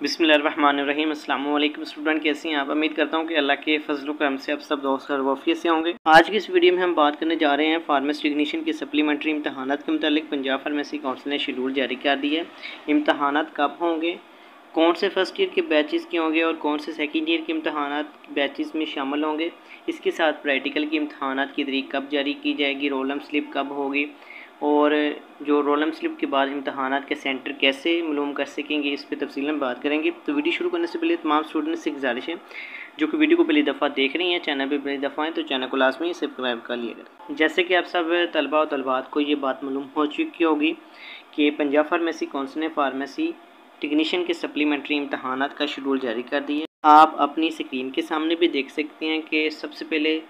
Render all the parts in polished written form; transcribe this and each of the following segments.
बिस्मिल्लाहिर्रहमानिर्रहीम। अस्सलाम वालेकुम स्टूडेंट, कैसे हैं आप? उम्मीद करता हूं कि अल्लाह के फजल करम से आप सब दोस्त खैरियत से होंगे। आज की इस वीडियो में हम बात करने जा रहे हैं फार्मेसी टेक्नीशियन के सप्लीमेंट्री इम्तहानात के मुतालिक। पंजाब फार्मेसी काउंसिल ने शेड्यूल जारी कर दिया है। इम्तहानात कब होंगे, कौन से फर्स्ट ईयर के बैचेस के होंगे और कौन से सेकेंड ईयर के इम्तहानात बैचेस में शामिल होंगे। इसके साथ प्रैक्टिकल के इम्तहानात की तारीख कब जारी की जाएगी, रोल नंबर स्लिप कब होगी और जो रोल नंबर स्लिप के बाद इम्तहानात के सेंटर कैसे मालूम कर सकेंगे, इस पर तफसील में बात करेंगे। तो वीडियो शुरू करने से पहले तमाम स्टूडेंट्स से गुजारिश है जो कि वीडियो को पहली दफ़ा देख रही हैं, चैनल पे पहली दफ़ा है तो चैनल को लाजमी सब्सक्राइब कर लिया करें। जैसे कि आप सब तलबा और तलबात को ये बात मालूम हो चुकी होगी कि पंजाब फार्मेसी काउंसिल ने फार्मेसी टेक्नीशियन के सप्लीमेंट्री इम्तहानात का शेड्यूल जारी कर दिया। आप अपनी स्क्रीन के सामने भी देख सकते हैं कि सबसे पहले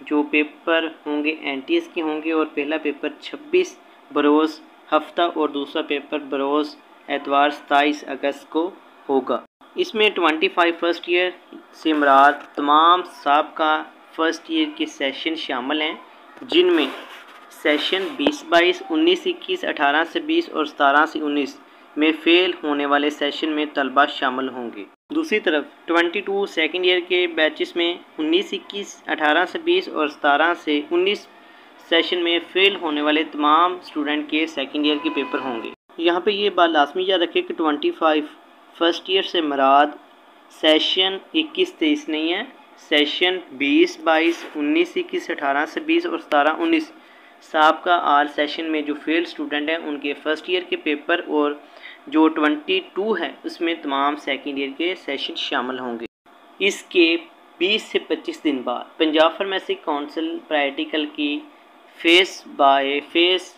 जो पेपर होंगे NTS के होंगे और पहला पेपर 26 बरोज़ हफ्ता और दूसरा पेपर बरोज़ एतवार 27 अगस्त को होगा। इसमें 25 फर्स्ट ईयर से मुराद तमाम साबका फर्स्ट ईयर के सेशन शामिल हैं, जिनमें सेशन 20-22, 19-21, 18 से 20 और 17 से 19 में फ़ेल होने वाले सेशन में तलबा शामिल होंगे। दूसरी तरफ 22 सेकेंड ईयर के बैचेस में 19-21, 18 से 20 और 17 से 19 सेशन में फ़ेल होने वाले तमाम स्टूडेंट के सेकेंड ईयर के पेपर होंगे। यहाँ पे ये बात लाजमी याद रखें कि 25 फर्स्ट ईयर से मुराद सेशन 21-23 नहीं है, सेशन 20-22, 19-21, 18 से 20 और 17-19 साबका आल सेशन में जो फेल स्टूडेंट हैं उनके फ़र्स्ट ईयर के पेपर और जो 22 है उसमें तमाम सेकेंड ईयर के सेशन शामिल होंगे। इसके 20 से 25 दिन बाद पंजाब फार्मेसी काउंसिल प्रैक्टिकल की फेस बाय फेस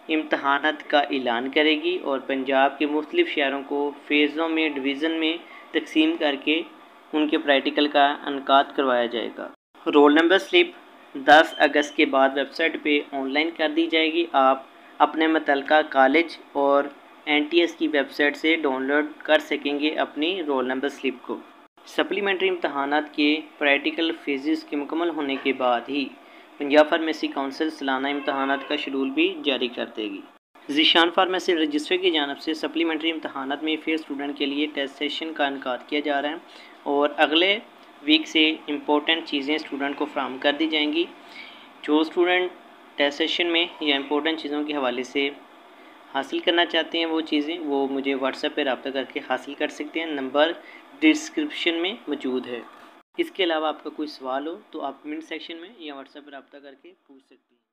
इम्तहानात का ऐलान करेगी और पंजाब के मुख्तलिफ शहरों को फ़ेज़ों में डिवीज़न में तकसीम करके उनके प्रैक्टिकल का इनकाद करवाया जाएगा। रोल नंबर स्लिप 10 अगस्त के बाद वेबसाइट पे ऑनलाइन कर दी जाएगी। आप अपने मुतल्लिका कॉलेज और NTS की वेबसाइट से डाउनलोड कर सकेंगे अपनी रोल नंबर स्लिप को। सप्लीमेंट्री इम्तहानात के प्रैक्टिकल फेजेस के मुकम्मल होने के बाद ही पंजाब फार्मेसी काउंसिल सालाना इम्तहानात का शेड्यूल भी जारी कर देगी। ज़ीशान फार्मेसी रजिस्ट्री की जानिब से सप्लीमेंट्री इम्तहानात में फेल स्टूडेंट के लिए टेस्ट सेशन का इनकाद किया जा रहा है और अगले वीक से इम्पोर्टेंट चीज़ें स्टूडेंट को फ्राहम कर दी जाएंगी। जो स्टूडेंट टेस्ट सेशन में या इम्पोर्टेंट चीज़ों के हवाले से हासिल करना चाहते हैं वो चीज़ें वो मुझे व्हाट्सएप पे रब्ता करके हासिल कर सकते हैं, नंबर डिस्क्रिप्शन में मौजूद है। इसके अलावा आपका कोई सवाल हो तो आप कमेंट सेक्शन में या व्हाट्सएप पर रब्ता करके पूछ सकते हैं।